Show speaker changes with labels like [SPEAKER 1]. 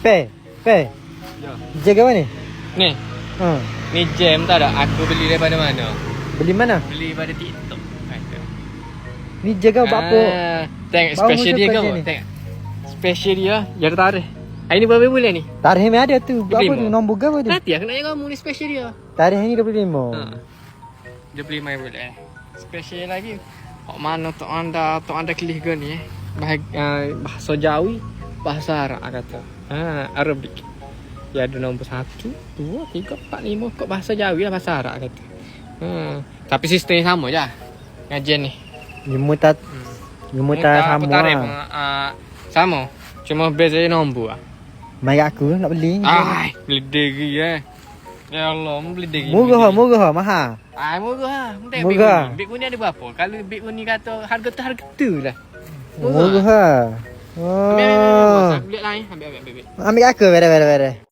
[SPEAKER 1] Pe.
[SPEAKER 2] Ya.
[SPEAKER 1] Jaga mana?
[SPEAKER 2] Ni.
[SPEAKER 1] Ha.
[SPEAKER 2] Ni jam tak ada. Aku beli daripada mana?
[SPEAKER 1] Beli mana?
[SPEAKER 2] Beli daripada TikTok.
[SPEAKER 1] Ni jaga buat apa?
[SPEAKER 2] Tengok
[SPEAKER 1] Baru
[SPEAKER 2] special
[SPEAKER 1] muncul
[SPEAKER 2] dia
[SPEAKER 1] kerja
[SPEAKER 2] kau.
[SPEAKER 1] ni.
[SPEAKER 2] Tengok. Special dia. Yang tarik. Hari ni berapa bulan ni?
[SPEAKER 1] Tarikh ni ada tu. Buat apa
[SPEAKER 2] 25.
[SPEAKER 1] tu? Nombor ke apa tu?
[SPEAKER 2] Nanti aku nak jaga kamu ni special dia.
[SPEAKER 1] Tarikh ni 25.
[SPEAKER 2] Ha. Dia beli main bulan. Special lagi. Kok mana tok anda kelih ke ni bahasa Jawi, bahasa Arab kata. Arabic. Ya ada nombor 1, 2, 3, 4, 5 kok bahasa Jawi lah bahasa Arab kata. Tapi sistem sama je. Ngajian ni.
[SPEAKER 1] Ilmu tak sama.
[SPEAKER 2] Tarikh sama. Cuma beza nombor ah.
[SPEAKER 1] Mai aku nak beli.
[SPEAKER 2] Ai, beli diri Ya Allah, mau beli diri.
[SPEAKER 1] Murah, mahal.
[SPEAKER 2] Murah.
[SPEAKER 1] Murah.
[SPEAKER 2] Big ni ada berapa? Kalau big ni kata harga tu lah.
[SPEAKER 1] Murah.
[SPEAKER 2] Ambil.
[SPEAKER 1] Oh.
[SPEAKER 2] Ambil lain. Ambil.
[SPEAKER 1] Ambil aku, bere.